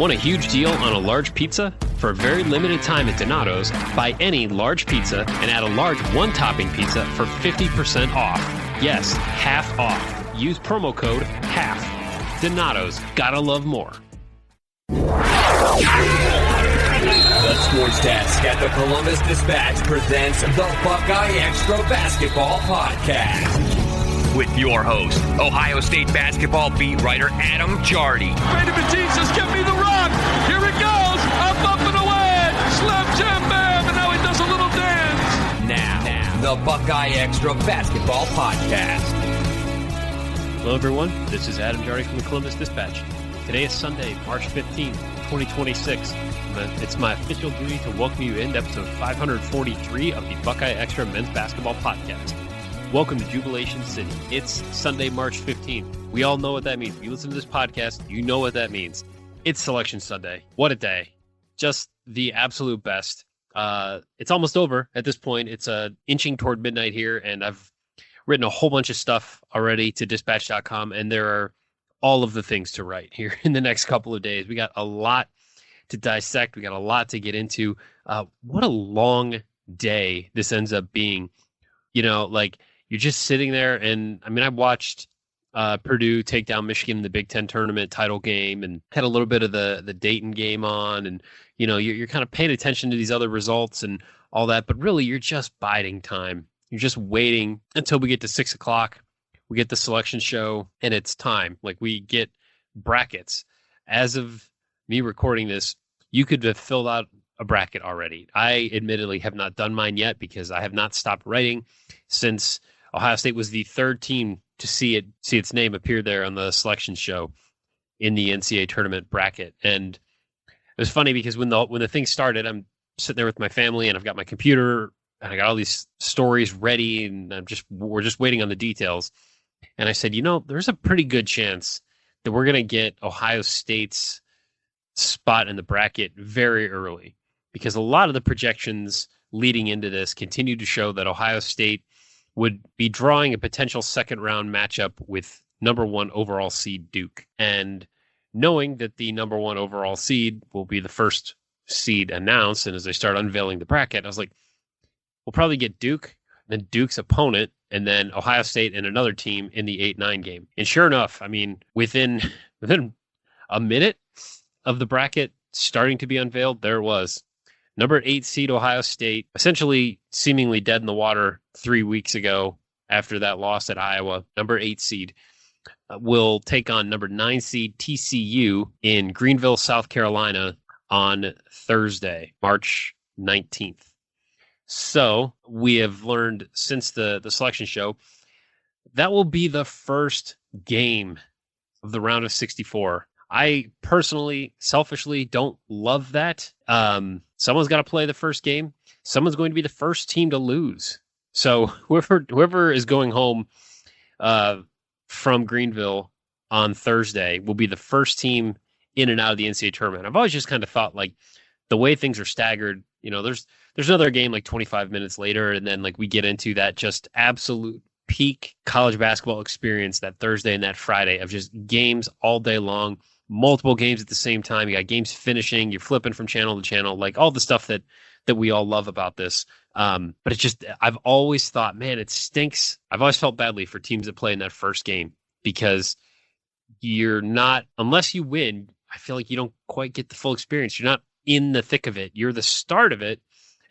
Want a huge deal on a large pizza? For a very limited time at Donato's, buy any large pizza and add a large one-topping pizza for 50% off. Yes, half off. Use promo code HALF. Donato's, gotta love more. The Sports Desk at the Columbus Dispatch presents the BuckeyeXtra Basketball Podcast. With your host, Ohio State basketball beat writer Adam Jardy. Brady Batista's give me the run. Here it goes. Up and away. Slam jam bam. And now he does a little dance. Now, the BuckeyeXtra Basketball Podcast. Hello, everyone. This is Adam Jardy from the Columbus Dispatch. Today is Sunday, March 15th, 2026. It's my official duty to welcome you into episode 543 of the BuckeyeXtra Men's Basketball Podcast. Welcome to Jubilation City. It's Sunday, March 15th. We all know what that means. If you listen to this podcast, you know what that means. It's Selection Sunday. What a day. Just the absolute best. It's almost over at this point. It's inching toward midnight here, and I've written a whole bunch of stuff already to dispatch.com, and there are all of the things to write here in the next couple of days. We got a lot to dissect. We got a lot to get into. What a long day this ends up being. You know, like, you're just sitting there, and I mean, I watched Purdue take down Michigan in the Big Ten tournament title game, and had a little bit of the Dayton game on, and you know, you're kind of paying attention to these other results and all that, but really, you're just biding time. You're just waiting until we get to 6 o'clock. We get the selection show, and it's time. Like, we get brackets. As of me recording this, you could have filled out a bracket already. I admittedly have not done mine yet because I have not stopped writing since Ohio State was the third team to see its name appear there on the selection show in the NCCA Tournament bracket. And it was funny because when the thing started, I'm sitting there with my family, and I've got my computer, and I got all these stories ready, and we're just waiting on the details. And I said, you know, there's a pretty good chance that we're going to get Ohio State's spot in the bracket very early, because a lot of the projections leading into this continue to show that Ohio State would be drawing a potential second round matchup with number one overall seed Duke. And knowing that the number one overall seed will be the first seed announced, and as they start unveiling the bracket, I was like, we'll probably get Duke, then Duke's opponent, and then Ohio State and another team in the 8-9 game. And sure enough, I mean, within a minute of the bracket starting to be unveiled, there it was. Number 8 seed Ohio State, essentially seemingly dead in the water 3 weeks ago after that loss at Iowa. Number 8 seed will take on number 9 seed TCU in Greenville, South Carolina on Thursday, March 19th. So we have learned since the selection show, that will be the first game of the round of 64. I personally, selfishly, don't love that. Someone's got to play the first game. Someone's going to be the first team to lose. So whoever is going home from Greenville on Thursday will be the first team in and out of the NCAA tournament. I've always just kind of thought, like, the way things are staggered, you know, there's another game like 25 minutes later, and then like we get into that just absolute peak college basketball experience that Thursday and that Friday of just games all day long. Multiple games at the same time. You got games finishing. You're flipping from channel to channel, like all the stuff that we all love about this. But it's just, I've always thought, man, it stinks. I've always felt badly for teams that play in that first game, because you're not, unless you win, I feel like you don't quite get the full experience. You're not in the thick of it. You're the start of it,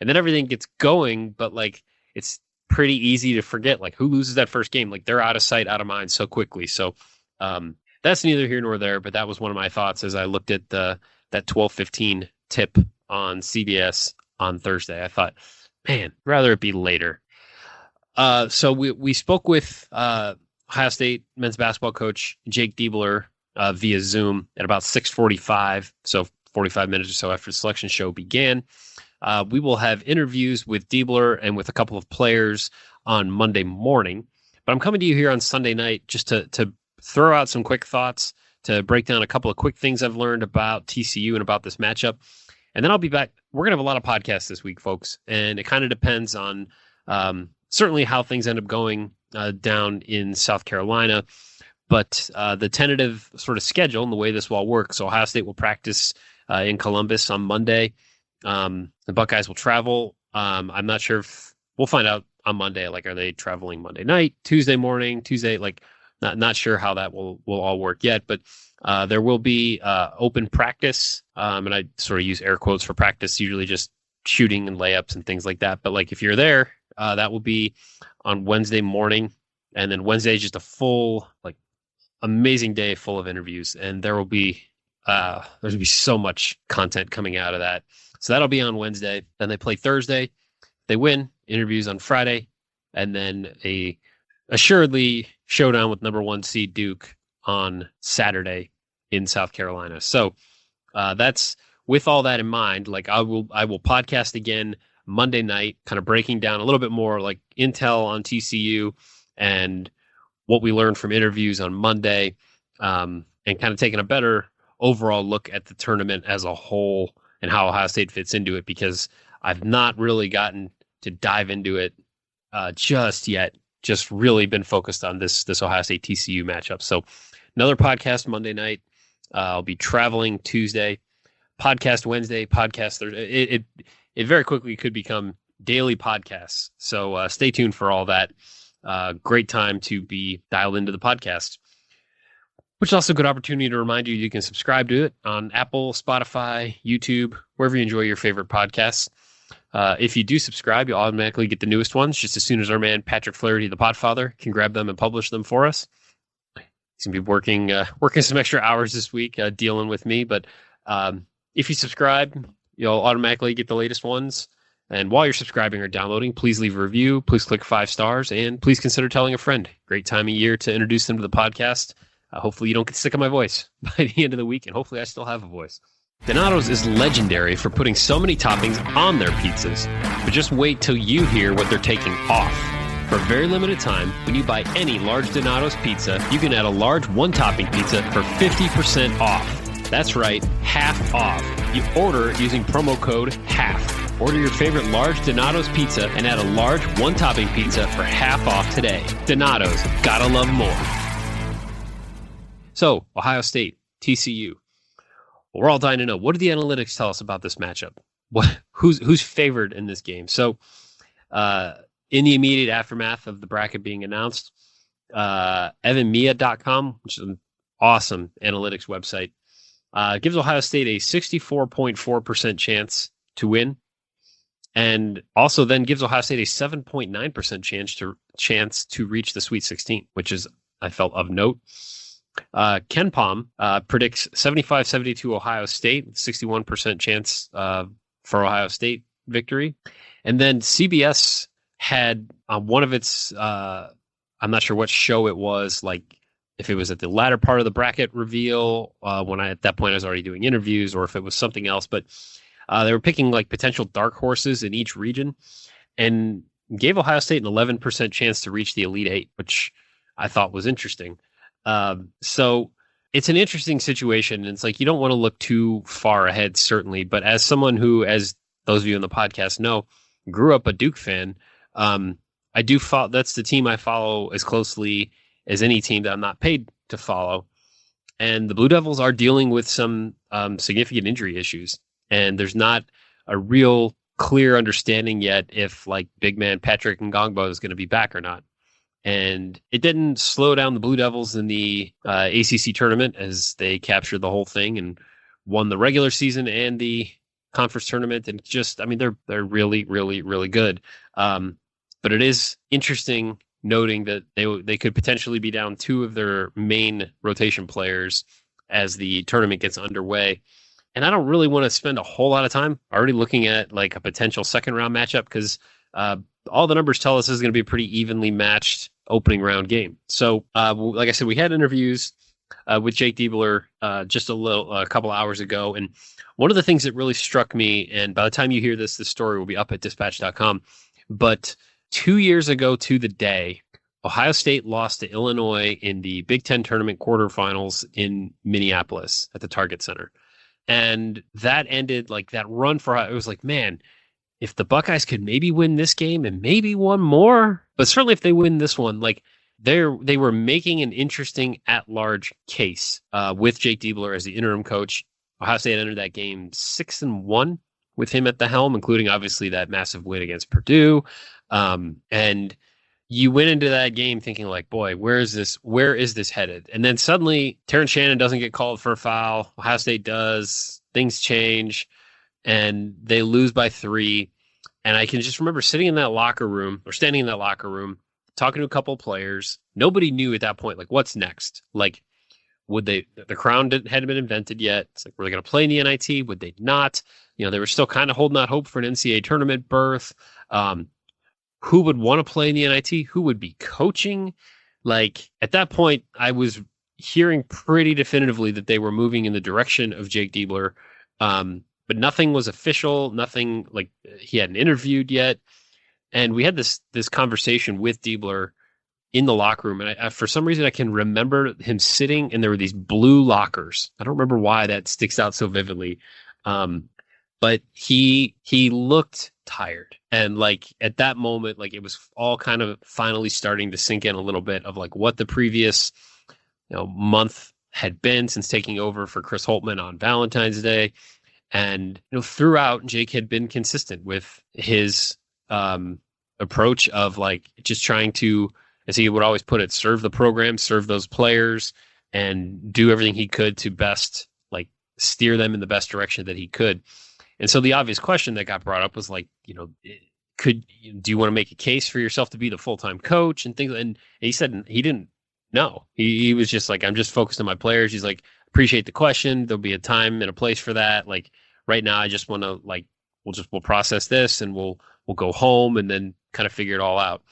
and then everything gets going, but like, it's pretty easy to forget, like, who loses that first game. Like, they're out of sight, out of mind so quickly. So, that's neither here nor there, but that was one of my thoughts as I looked at that 12:15 tip on CBS on Thursday. I thought, man, rather it be later. So we spoke with Ohio State men's basketball coach Jake Diebler via Zoom at about 6:45, so 45 minutes or so after the selection show began. We will have interviews with Diebler and with a couple of players on Monday morning, but I'm coming to you here on Sunday night just to throw out some quick thoughts, to break down a couple of quick things I've learned about TCU and about this matchup. And then I'll be back. We're going to have a lot of podcasts this week, folks. And it kind of depends on certainly how things end up going down in South Carolina. But the tentative sort of schedule and the way this will all work, so Ohio State will practice in Columbus on Monday. The Buckeyes will travel. I'm not sure if we'll find out on Monday. Like, are they traveling Monday night, Tuesday morning, Tuesday? Like, not sure how that will all work yet. But there will be open practice, and I sort of use air quotes for practice, usually just shooting and layups and things like that. But like if you're there, that will be on Wednesday morning, and then Wednesday is just a full amazing day full of interviews, and there's gonna be so much content coming out of that. So that'll be on Wednesday. Then they play Thursday. They win, interviews on Friday, and then a assuredly showdown with number 1 seed Duke on Saturday in South Carolina. So that's with all that in mind. Like I will podcast again Monday night, kind of breaking down a little bit more like intel on TCU and what we learned from interviews on Monday, and kind of taking a better overall look at the tournament as a whole and how Ohio State fits into it, because I've not really gotten to dive into it just yet. Just really been focused on this Ohio State TCU matchup. So another podcast Monday night. I'll be traveling Tuesday. Podcast Wednesday. Podcast Thursday. It very quickly could become daily podcasts. So stay tuned for all that. Great time to be dialed into the podcast. Which is also a good opportunity to remind you can subscribe to it on Apple, Spotify, YouTube, wherever you enjoy your favorite podcasts. If you do subscribe, you'll automatically get the newest ones just as soon as our man Patrick Flaherty, the Podfather, can grab them and publish them for us. He's going to be working some extra hours this week dealing with me. But if you subscribe, you'll automatically get the latest ones. And while you're subscribing or downloading, please leave a review. Please click 5 stars. And please consider telling a friend. Great time of year to introduce them to the podcast. Hopefully you don't get sick of my voice by the end of the week, and hopefully I still have a voice. Donato's is legendary for putting so many toppings on their pizzas, but just wait till you hear what they're taking off. For a very limited time, when you buy any large Donato's pizza, you can add a large one-topping pizza for 50% off. That's right, half off. You order using promo code HALF. Order your favorite large Donato's pizza and add a large one-topping pizza for half off today. Donato's, gotta love more. So, Ohio State, TCU. Well, we're all dying to know, what do the analytics tell us about this matchup? Who's favored in this game? So, in the immediate aftermath of the bracket being announced, evanmia.com, which is an awesome analytics website, gives Ohio State a 64.4% chance to win, and also then gives Ohio State a 7.9% chance to reach the Sweet 16, which is, I felt, of note. Ken Palm predicts 75-72 Ohio State, 61% chance for Ohio State victory. And then CBS had one of its, I'm not sure what show it was, like if it was at the latter part of the bracket reveal, when at that point I was already doing interviews, or if it was something else, but they were picking like potential dark horses in each region and gave Ohio State an 11% chance to reach the Elite Eight, which I thought was interesting. So it's an interesting situation. And it's like, you don't want to look too far ahead, certainly. But as someone who, as those of you on the podcast know, grew up a Duke fan, I do follow, that's the team I follow as closely as any team that I'm not paid to follow. And the Blue Devils are dealing with some significant injury issues. And there's not a real clear understanding yet if like big man Patrick Ngongbo is going to be back or not. And it didn't slow down the Blue Devils in the ACC tournament, as they captured the whole thing and won the regular season and the conference tournament. And just, I mean, they're really, really, really good. But it is interesting noting that they could potentially be down 2 of their main rotation players as the tournament gets underway. And I don't really want to spend a whole lot of time already looking at like a potential second round matchup, because all the numbers tell us this is going to be a pretty evenly matched opening round game. So, like I said, we had interviews with Jake Diebler just a couple hours ago. And one of the things that really struck me, and by the time you hear this story will be up at dispatch.com, but 2 years ago to the day, Ohio State lost to Illinois in the Big Ten tournament quarterfinals in Minneapolis at the Target Center. And that ended like that run for, it was like, man, if the Buckeyes could maybe win this game and maybe one more, but certainly if they win this one, like they were making an interesting at-large case with Jake Diebler as the interim coach. Ohio State entered that game 6-1 with him at the helm, including obviously that massive win against Purdue. And you went into that game thinking like, boy, where is this headed? And then suddenly Terrence Shannon doesn't get called for a foul. Ohio State does. Things change, and they lose by 3. And I can just remember sitting in that locker room or standing in that locker room, talking to a couple of players. Nobody knew at that point, like, what's next? Like, the crown hadn't been invented yet. It's like, were they going to play in the NIT? Would they not? You know, they were still kind of holding out hope for an NCAA tournament berth. Who would want to play in the NIT? Who would be coaching? Like, at that point, I was hearing pretty definitively that they were moving in the direction of Jake Diebler. But nothing was official. Nothing, like, he hadn't interviewed yet. And we had this conversation with Diebler in the locker room. And I, for some reason, I can remember him sitting, and there were these blue lockers. I don't remember why that sticks out so vividly. But he looked tired. And like at that moment, like it was all kind of finally starting to sink in a little bit of like what the previous, month had been since taking over for Chris Holtmann on Valentine's Day. And, throughout, Jake had been consistent with his approach of like just trying to, as he would always put it, serve the program, serve those players, and do everything he could to best like steer them in the best direction that he could. And so the obvious question that got brought up was like, do you want to make a case for yourself to be the full-time coach and things? And he said he didn't know. He was just like, I'm just focused on my players. He's like, appreciate the question. There'll be a time and a place for that. Like right now, I just want to like, we'll process this and we'll go home and then kind of figure it all out.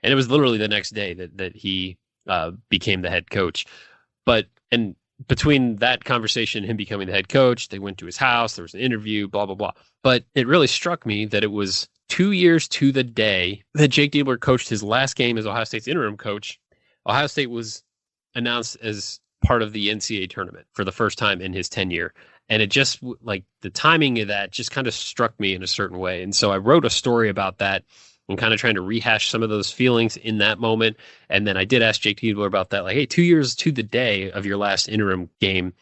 And it was literally the next day that he became the head coach. And between that conversation and him becoming the head coach, they went to his house, there was an interview, blah, blah, blah. But it really struck me that it was 2 years to the day that Jake Diebler coached his last game as Ohio State's interim coach. Ohio State was announced as part of the NCAA tournament for the first time in his tenure. And it just, like, the timing of that just kind of struck me in a certain way. And so I wrote a story about that and kind of trying to rehash some of those feelings in that moment. And then I did ask Jake Diebler about that, like, hey, 2 years to the day of your last interim game,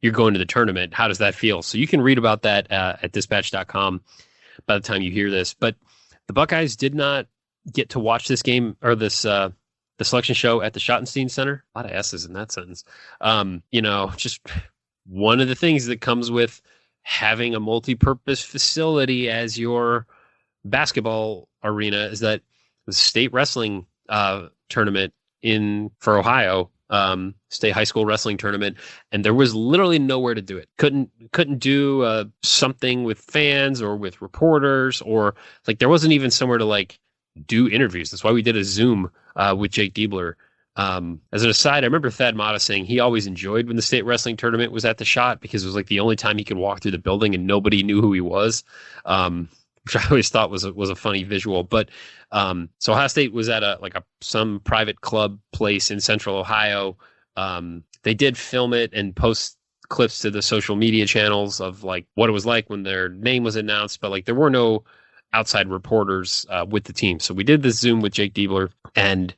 you're going to the tournament. How does that feel? So you can read about that at dispatch.com by the time you hear this. But the Buckeyes did not get to watch this game or this the selection show at the Schottenstein Center. A lot of S's in that sentence. Just one of the things that comes with having a multi-purpose facility as your basketball arena is that the state wrestling tournament for Ohio, state high school wrestling tournament, and there was literally nowhere to do it. Couldn't do something with fans or with reporters, or like there wasn't even somewhere to like do interviews. That's why we did a Zoom with Jake Diebler. As an aside, I remember Thad Matta saying he always enjoyed when the state wrestling tournament was at the Shot because it was like the only time he could walk through the building and nobody knew who he was. Which I always thought was a funny visual. But so Ohio State was at some private club place in Central Ohio. They did film it and post clips to the social media channels of like what it was like when their name was announced, but like there were no outside reporters with the team. So we did this Zoom with Jake Diebler, and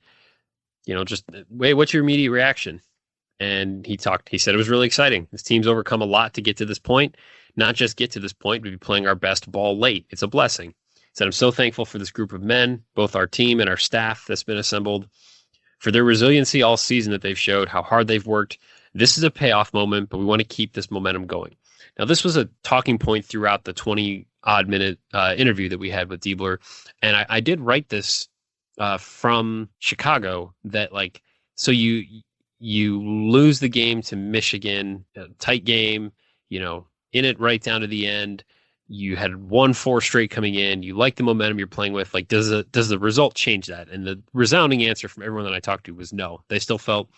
just wait, what's your immediate reaction? And he said it was really exciting. This team's overcome a lot to get to this point. Not just get to this point, but be playing our best ball late. It's a blessing. He said, I'm so thankful for this group of men, both our team and our staff that's been assembled, for their resiliency all season that they've showed, how hard they've worked. This is a payoff moment, but we want to keep this momentum going. Now, this was a talking point throughout the 20-odd minute interview that we had with Diebler. And I did write this from Chicago that so you lose the game to Michigan, a tight game, in it right down to the end. You had won 4 straight coming in. You like the momentum you're playing with. Like, does the result change that? And the resounding answer from everyone that I talked to was no. They still felt,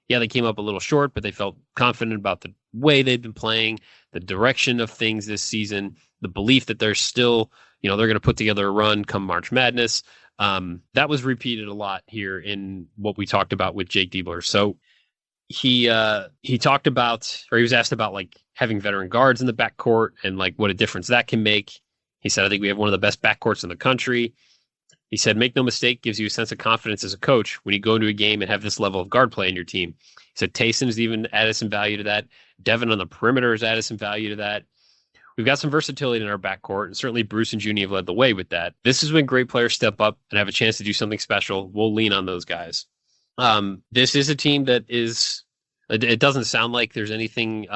they came up a little short, but they felt confident about the way they've been playing, the direction of things this season, the belief that they're still, they're going to put together a run come March Madness. That was repeated a lot here in what we talked about with Jake Diebler. So he talked about, or he was asked about like having veteran guards in the backcourt and like what a difference that can make. He said, I think we have one of the best backcourts in the country. He said, make no mistake, gives you a sense of confidence as a coach when you go into a game and have this level of guard play in your team. He said Taysom's even added some value to that. Devin on the perimeter has added some value to that. We've got some versatility in our backcourt, and certainly Bruce and Junie have led the way with that. This is when great players step up and have a chance to do something special. We'll lean on those guys. This is a team that is, it doesn't sound like there's anything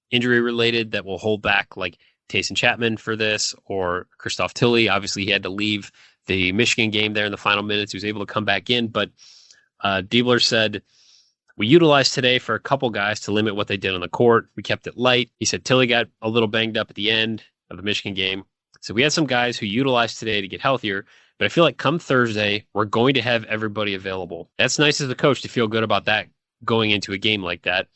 injury related that will hold back like Taysom Chapman for this, or Christoph Tilley. Obviously, he had to leave the Michigan game there in the final minutes. He was able to come back in, but Diebler said, we utilized today for a couple guys to limit what they did on the court. We kept it light. He said Tilley got a little banged up at the end of the Michigan game. So we had some guys who utilized today to get healthier, but I feel like come Thursday, we're going to have everybody available. That's nice as a coach to feel good about that going into a game like that.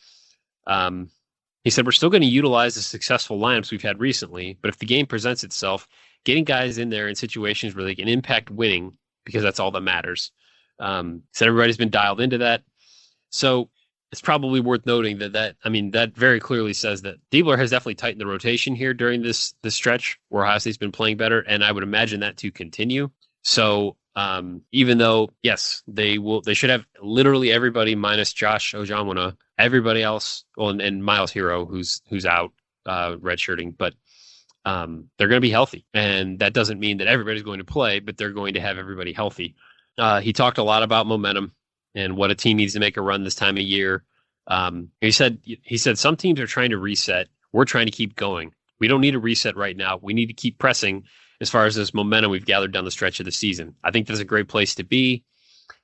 He said, we're still going to utilize the successful lineups we've had recently, but if the game presents itself, getting guys in there in situations where they can impact winning, because that's all that matters. Said everybody's been dialed into that. So it's probably worth noting that very clearly says that Diebler has definitely tightened the rotation here during this stretch where Ohio State's been playing better, and I would imagine that to continue. So even though, yes, they should have literally everybody minus Josh Ojanwuna, everybody else, and Miles Hero, who's out redshirting, but they're going to be healthy, and that doesn't mean that everybody's going to play, but they're going to have everybody healthy. He talked a lot about momentum and what a team needs to make a run this time of year. He said some teams are trying to reset. We're trying to keep going. We don't need a reset right now. We need to keep pressing as far as this momentum we've gathered down the stretch of the season. I think that's a great place to be.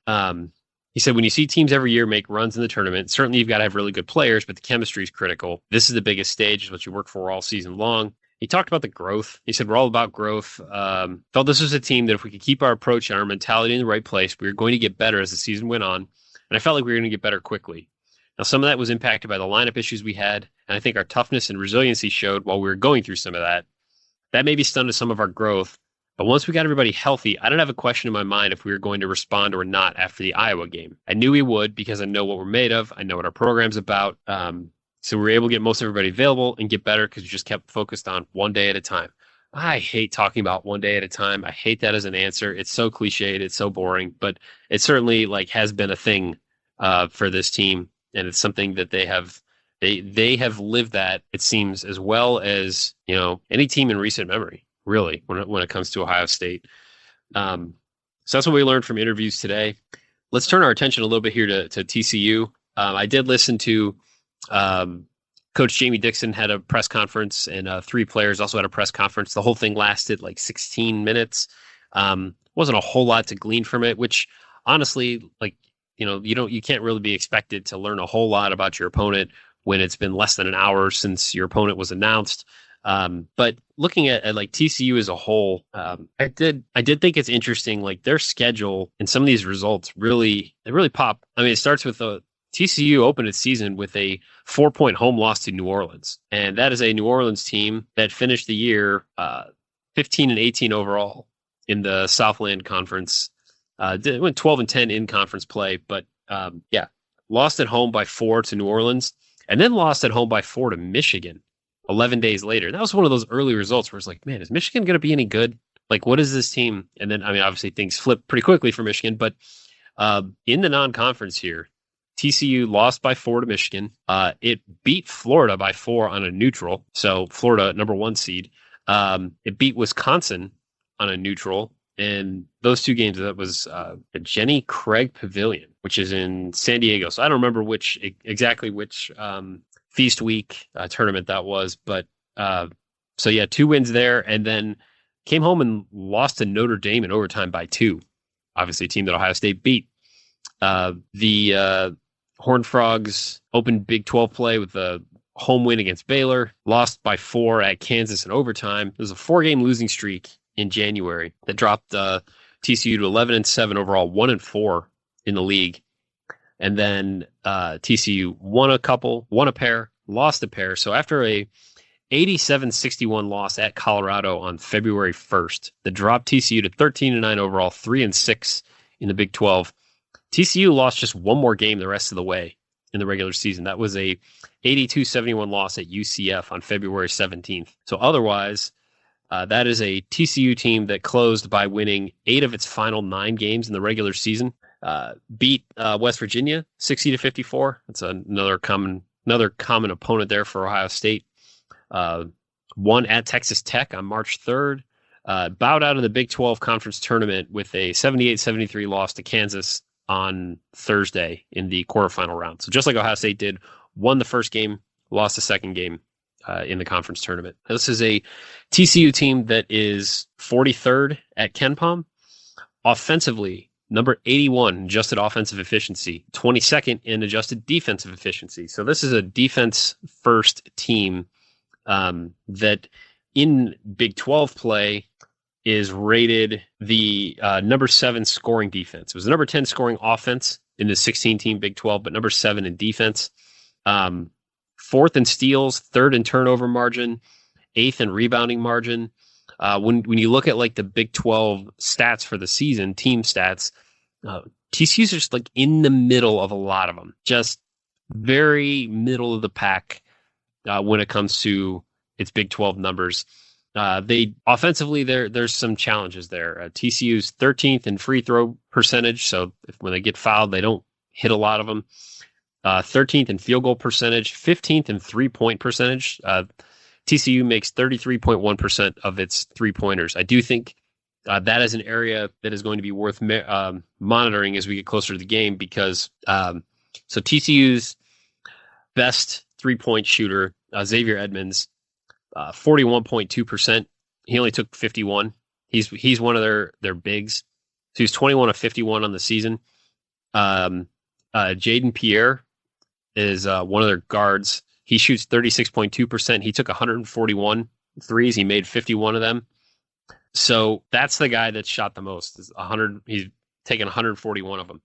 He said, when you see teams every year make runs in the tournament, certainly you've got to have really good players, but the chemistry is critical. This is the biggest stage, is what you work for all season long. He talked about the growth. He said, we're all about growth. Felt this was a team that if we could keep our approach and our mentality in the right place, we were going to get better as the season went on. And I felt like we were going to get better quickly. Now, some of that was impacted by the lineup issues we had. And I think our toughness and resiliency showed while we were going through some of that. That maybe stunted some of our growth. But once we got everybody healthy, I don't have a question in my mind if we were going to respond or not after the Iowa game. I knew we would, because I know what we're made of. I know what our program's about. So we were able to get most everybody available and get better because we just kept focused on one day at a time. I hate talking about one day at a time. I hate that as an answer. It's so cliched. It's so boring, but it certainly has been a thing for this team. And it's something that they have lived that, it seems, as well as, any team in recent memory, really, when it comes to Ohio State. So that's what we learned from interviews today. Let's turn our attention a little bit here to TCU. I did listen to Coach Jamie Dixon had a press conference, and three players also had a press conference. The whole thing lasted 16 minutes. Wasn't a whole lot to glean from it, which honestly, you can't really be expected to learn a whole lot about your opponent when it's been less than an hour since your opponent was announced. But looking at TCU as a whole, I did think it's interesting, their schedule and some of these results really pop. I mean, it starts with TCU opened its season with a 4-point home loss to New Orleans. And that is a New Orleans team that finished the year 15-18 overall in the Southland Conference. Went 12-10 in conference play, but lost at home by 4 to New Orleans, and then lost at home by 4 to Michigan 11 days later. That was one of those early results where it's man, is Michigan going to be any good? What is this team? And then, obviously things flipped pretty quickly for Michigan, but in the non-conference here, TCU lost by 4 to Michigan. It beat Florida by 4 on a neutral. So Florida, number 1 seed. It beat Wisconsin on a neutral. And those two games, that was the Jenny Craig Pavilion, which is in San Diego. So I don't remember exactly which Feast Week tournament that was. But 2 wins there, and then came home and lost to Notre Dame in overtime by 2. Obviously a team that Ohio State beat. The Horned Frogs opened Big 12 play with a home win against Baylor, lost by 4 at Kansas in overtime. It was a 4-game losing streak in January that dropped TCU to 11-7 overall, 1-4 in the league. And then TCU won a pair, lost a pair. So after a 87-61 loss at Colorado on February 1st, that dropped TCU to 13-9 overall, 3-6 in the Big 12. TCU lost just one more game the rest of the way in the regular season. That was a 82-71 loss at UCF on February 17th. So otherwise, That is a TCU team that closed by winning 8 of its final 9 games in the regular season. Beat West Virginia 60-54. That's another common opponent there for Ohio State. Won at Texas Tech on March 3rd. Bowed out of the Big 12 Conference Tournament with a 78-73 loss to Kansas on Thursday in the quarterfinal round. So just like Ohio State did, won the first game, lost the second game in the conference tournament. This is a TCU team that is 43rd at KenPom. Offensively, number 81 adjusted offensive efficiency, 22nd in adjusted defensive efficiency. So this is a defense-first team that in Big 12 play is rated the number 7 scoring defense. It was the number 10 scoring offense in the 16-team Big 12, but number 7 in defense. 4th in steals, 3rd in turnover margin, 8th in rebounding margin. When you look at like the Big 12 stats for the season, team stats, TCU's just like in the middle of a lot of them, just very middle of the pack when it comes to its Big 12 numbers. They offensively, there's some challenges there. TCU's 13th in free throw percentage, so when they get fouled, they don't hit a lot of them. 13th in field goal percentage, 15th in three-point percentage. TCU makes 33.1% of its three-pointers. I do think that is an area that is going to be worth monitoring as we get closer to the game because so TCU's best three-point shooter, Xavier Edmonds, 41.2%. He only took 51. He's one of their bigs. So he's 21 of 51 on the season. Jaden Pierre is one of their guards. He shoots 36.2%. He took 141 threes. He made 51 of them. So that's the guy that shot the most. He's taken 141 of them.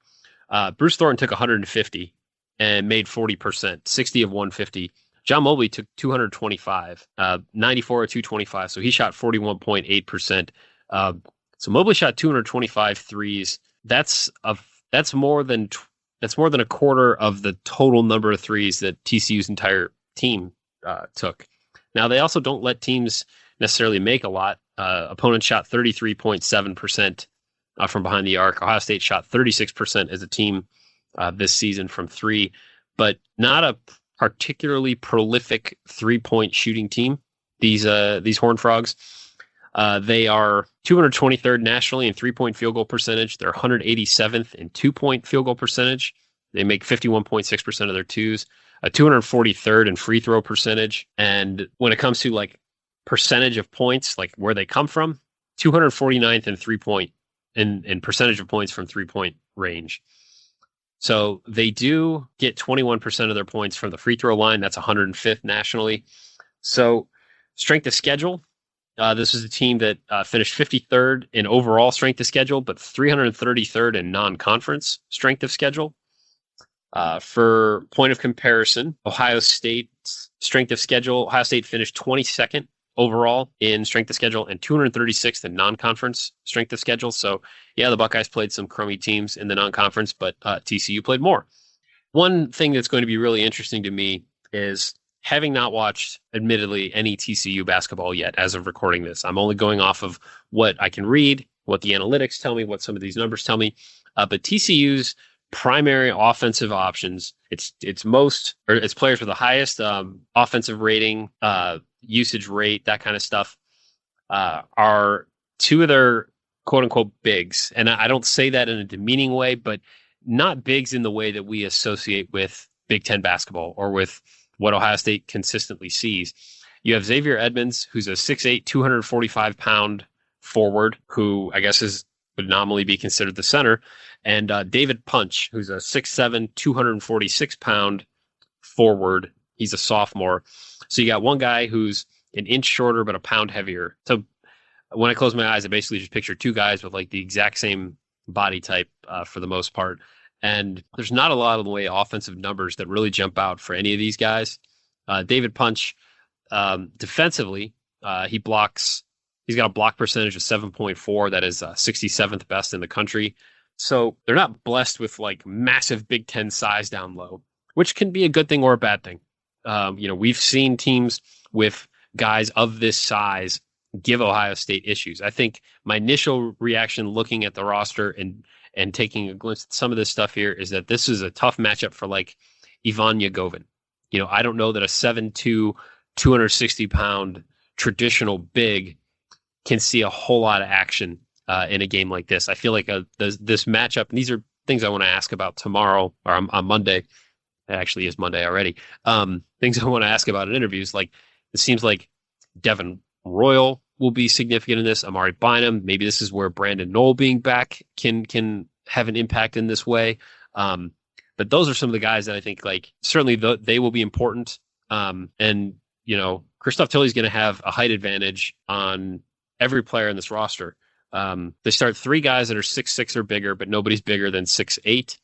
Bruce Thornton took 150 and made 40%, 60 of 150. John Mobley took 225, 94 of 225. So he shot 41.8%. So Mobley shot 225 threes. That's more than a quarter of the total number of threes that TCU's entire team took. Now, they also don't let teams necessarily make a lot. Opponents shot 33.7% from behind the arc. Ohio State shot 36% as a team this season from 3, but not a particularly prolific three-point shooting team. These Horned Frogs. They are 223rd nationally in three-point field goal percentage. They're 187th in two-point field goal percentage. They make 51.6% of their twos. 243rd in free throw percentage. And when it comes to like percentage of points, like where they come from, 249th in three-point in percentage of points from three-point range. So they do get 21% of their points from the free throw line. That's 105th nationally. So strength of schedule. This is a team that finished 53rd in overall strength of schedule, but 333rd in non-conference strength of schedule. For point of comparison, Ohio State's strength of schedule, Ohio State finished 22nd overall in strength of schedule and 236th in non-conference strength of schedule. So yeah, the Buckeyes played some crummy teams in the non-conference, but TCU played more. One thing that's going to be really interesting to me is having not watched, admittedly, any TCU basketball yet as of recording this. I'm only going off of what I can read, what the analytics tell me, what some of these numbers tell me. But TCU's primary offensive options, it's players with the highest offensive rating, usage rate, that kind of stuff, are two of their quote-unquote bigs. And I don't say that in a demeaning way, but not bigs in the way that we associate with Big Ten basketball or with what Ohio State consistently sees. You have Xavier Edmonds, who's a 6'8", 245-pound forward, who I guess would nominally be considered the center, and David Punch, who's a 6'7", 246-pound forward. He's a sophomore. So you got one guy who's an inch shorter but a pound heavier. So when I close my eyes, I basically just picture two guys with like the exact same body type for the most part. And there's not a lot of the way offensive numbers that really jump out for any of these guys. David Punch, defensively, he's got a block percentage of 7.4. That is 67th best in the country. So they're not blessed with like massive Big Ten size down low, which can be a good thing or a bad thing. We've seen teams with guys of this size give Ohio State issues. I think my initial reaction looking at the roster and taking a glimpse at some of this stuff here is that this is a tough matchup for like Ivan Yagovin. I don't know that a 7'2", 260-pound traditional big can see a whole lot of action in a game like this. I feel like this matchup, and these are things I want to ask about tomorrow or on Monday. It actually is Monday already. Things I want to ask about in interviews. Like, it seems like Devin Royal will be significant in this. Amari Bynum. Maybe this is where Brandon Knoll being back can have an impact in this way. But those are some of the guys that I think like certainly they will be important. And Christoph Tilley's going to have a height advantage on every player in this roster. They start 3 guys that are 6'6" or bigger, but nobody's bigger than 6'8".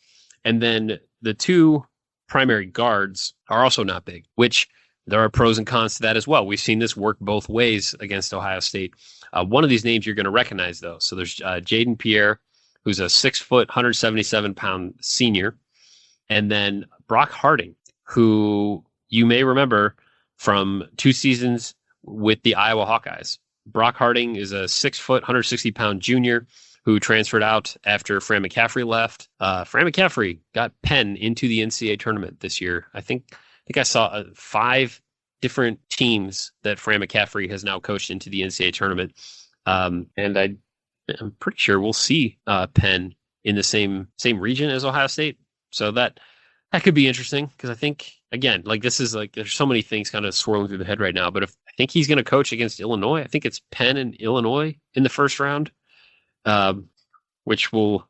And then the 2 primary guards are also not big, which there are pros and cons to that as well. We've seen this work both ways against Ohio State. One of these names you're going to recognize, though. So there's Jaden Pierre, who's a 6 foot, 177-pound senior. And then Brock Harding, who you may remember from 2 seasons with the Iowa Hawkeyes. Brock Harding is a 6 foot, 160-pound junior who transferred out after Fran McCaffrey left. Fran McCaffrey got Penn into the NCCA tournament this year. I think I saw 5 different teams that Fran McCaffrey has now coached into the NCAA tournament. And I'm pretty sure we'll see Penn in the same region as Ohio State. So that could be interesting because I think, again, like this is like there's so many things kind of swirling through the head right now. But if I think he's going to coach against Illinois, I think it's Penn and Illinois in the first round, which will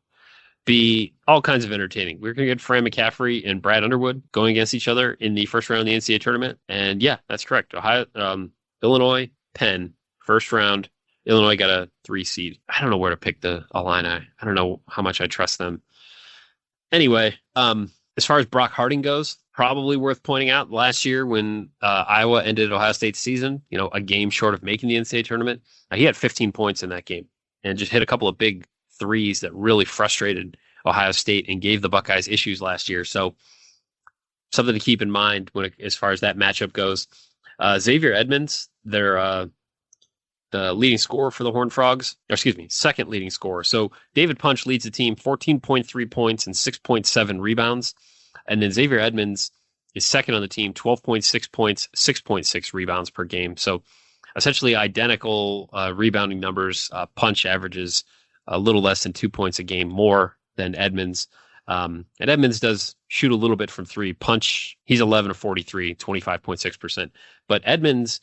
be all kinds of entertaining. We're going to get Fran McCaffrey and Brad Underwood going against each other in the first round of the NCAA tournament. And yeah, that's correct. Illinois, Penn, first round. Illinois got a 3 seed. I don't know where to pick the Illini. I don't know how much I trust them. Anyway, as far as Brock Harding goes, probably worth pointing out last year when Iowa ended Ohio State's season, a game short of making the NCAA tournament, he had 15 points in that game and just hit a couple of big threes that really frustrated Ohio State and gave the Buckeyes issues last year. So something to keep in mind as far as that matchup goes. Xavier Edmonds, they're the leading scorer for the Horned Frogs, second leading scorer. So David Punch leads the team 14.3 points and 6.7 rebounds. And then Xavier Edmonds is second on the team, 12.6 points, 6.6 rebounds per game. So essentially identical rebounding numbers. Punch averages a little less than 2 points a game more than Edmonds. And Edmonds does shoot a little bit from 3. Punch, he's 11 of 43, 25.6%. But Edmonds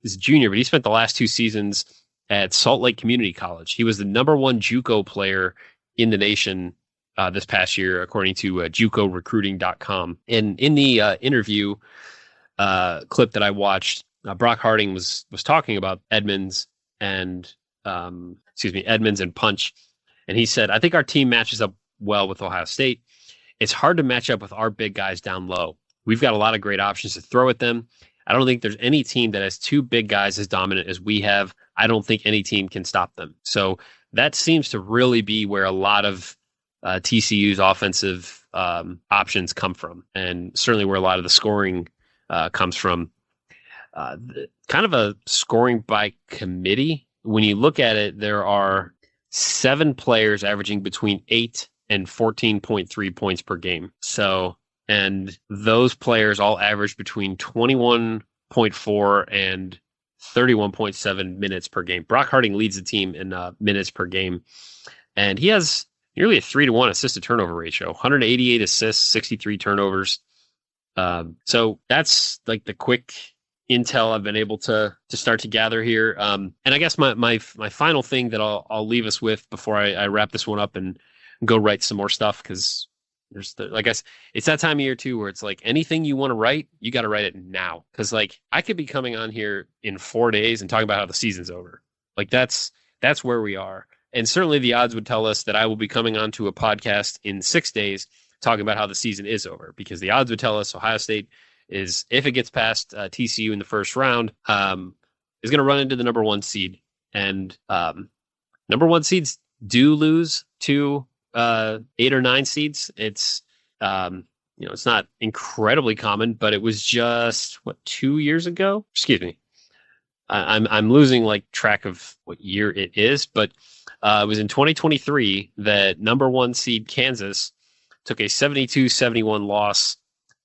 is a junior, but he spent the last 2 seasons at Salt Lake Community College. He was the number 1 JUCO player in the nation this past year, according to JUCOrecruiting.com. And in the interview clip that I watched, Brock Harding was talking about Edmonds and Punch. And he said, I think our team matches up well with Ohio State. It's hard to match up with our big guys down low. We've got a lot of great options to throw at them. I don't think there's any team that has 2 big guys as dominant as we have. I don't think any team can stop them. So that seems to really be where a lot of TCU's offensive options come from, and certainly where a lot of the scoring comes from. Kind of a scoring by committee. When you look at it, there are 7 players averaging between 8 and 14.3 points per game. So, and those players all average between 21.4 and 31.7 minutes per game. Brock Harding leads the team in minutes per game, and he has nearly a 3-to-1 assist to turnover ratio, 188 assists, 63 turnovers. So that's like the quick intel I've been able to start to gather here. And I guess my final thing that I'll leave us with before I wrap this one up and go write some more stuff, because I guess it's that time of year too where it's like anything you want to write, you got to write it now. Because like I could be coming on here in 4 days and talking about how the season's over. Like that's where we are. And certainly the odds would tell us that I will be coming on to a podcast in 6 days talking about how the season is over, because the odds would tell us Ohio State is, if it gets past TCU in the first round, is going to run into the number 1 seed. And number 1 seeds do lose to 8 or 9 seeds. It's it's not incredibly common, but it was just 2 years ago. Excuse me. I'm losing like track of what year it is, but it was in 2023 that number 1 seed Kansas took a 72-71 loss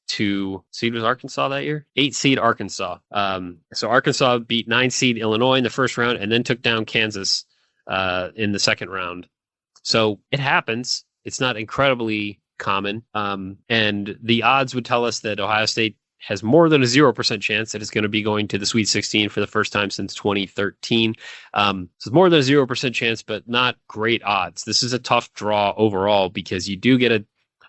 to seed was Arkansas that year? 8 seed Arkansas. So Arkansas beat 9 seed Illinois in the first round and then took down Kansas in the second round. So it happens. It's not incredibly common. And the odds would tell us that Ohio State has more than a 0% chance that it's going to be going to the Sweet 16 for the first time since 2013. So it's more than a 0% chance, but not great odds. This is a tough draw overall because you do get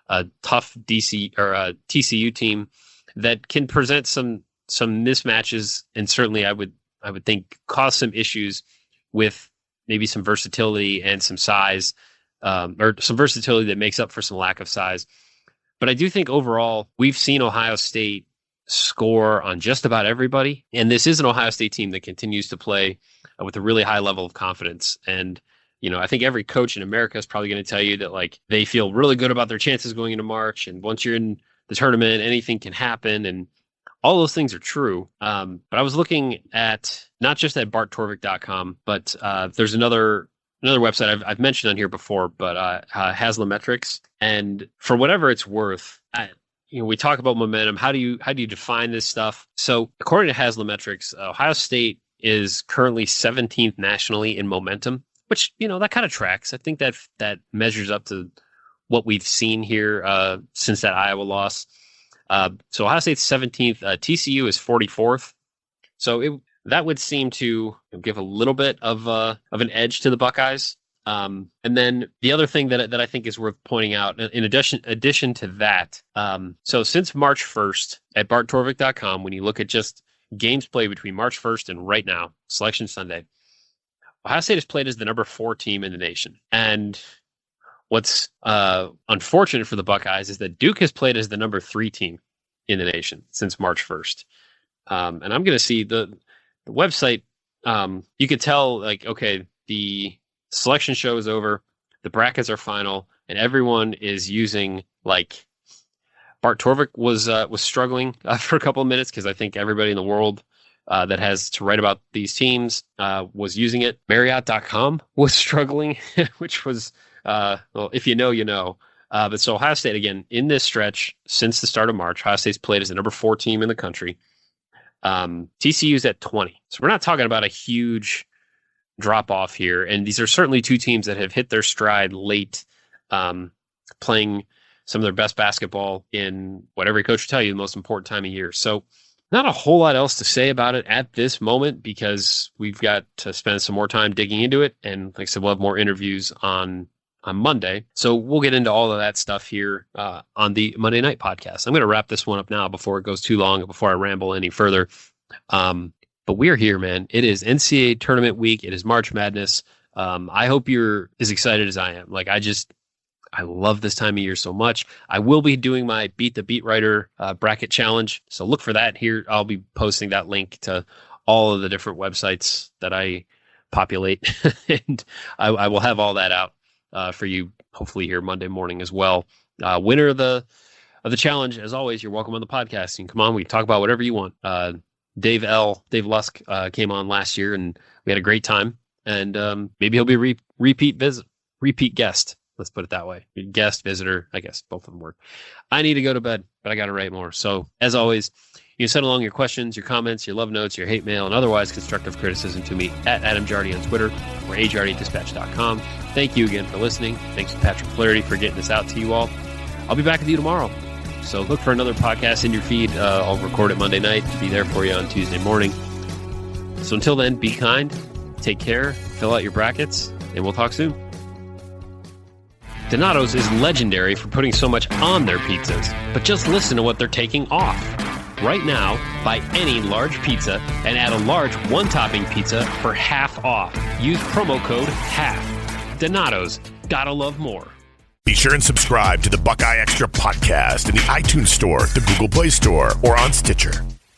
a tough DC or a TCU team that can present some mismatches, and certainly I would think cause some issues with maybe some versatility and some size, or some versatility that makes up for some lack of size. But I do think overall we've seen Ohio State score on just about everybody, and this is an Ohio State team that continues to play with a really high level of confidence. And I think every coach in America is probably going to tell you that like they feel really good about their chances going into March, and once you're in the tournament, anything can happen, and all those things are true. But I was looking at not just at barttorvik.com, but there's another website I've mentioned on here before, but Haslametrics, and for whatever it's worth, we talk about momentum. How do you define this stuff? So according to Haslametrics, Ohio State is currently 17th nationally in momentum, which, that kind of tracks. I think that measures up to what we've seen here since that Iowa loss. So Ohio State's 17th. TCU is 44th. So that would seem to give a little bit of an edge to the Buckeyes. And then the other thing that I think is worth pointing out, in addition to that, so since March 1st at barttorvik.com, when you look at just games played between March 1st and right now, Selection Sunday, Ohio State has played as the number 4 team in the nation. And what's unfortunate for the Buckeyes is that Duke has played as the number 3 team in the nation since March 1st. And I'm going to see the website. You could tell, like, okay, the selection show is over, the brackets are final, and everyone is using, like, Bart Torvik was struggling for a couple of minutes because I think everybody in the world that has to write about these teams was using it. Marriott.com was struggling, which was, well, if you know, you know. But so Ohio State, again, in this stretch since the start of March, Ohio State's played as the number 4 team in the country. TCU's at 20. So we're not talking about a huge drop off here. And these are certainly 2 teams that have hit their stride late, playing some of their best basketball in what every coach will tell you, the most important time of year. So not a whole lot else to say about it at this moment because we've got to spend some more time digging into it. And like I said, we'll have more interviews on Monday. So we'll get into all of that stuff here on the Monday Night Podcast. I'm going to wrap this one up now before it goes too long and before I ramble any further. But we're here, man. It is NCAA Tournament week. It is March Madness. I hope you're as excited as I am. Like, I love this time of year so much. I will be doing my Beat the Beat Writer bracket challenge. So look for that here. I'll be posting that link to all of the different websites that I populate. And I will have all that out for you, hopefully here Monday morning as well. Winner of the challenge, as always, you're welcome on the podcast. You can come on. We can talk about whatever you want. Dave Lusk came on last year, and we had a great time. And maybe he'll be repeat guest. Let's put it that way. Guest, visitor, I guess both of them work. I need to go to bed, but I got to write more. So as always, you can send along your questions, your comments, your love notes, your hate mail, and otherwise constructive criticism to me at Adam Jardy on Twitter or ajardydispatch.com. Thank you again for listening. Thanks to Patrick Flaherty for getting this out to you all. I'll be back with you tomorrow. So look for another podcast in your feed. I'll record it Monday night to be there for you on Tuesday morning. So until then, be kind, take care, fill out your brackets, and we'll talk soon. Donato's is legendary for putting so much on their pizzas, but just listen to what they're taking off. Right now, buy any large pizza and add a large one-topping pizza for half off. Use promo code HALF. Donato's, gotta love more. Be sure and subscribe to the BuckeyeXtra podcast in the iTunes Store, the Google Play Store, or on Stitcher.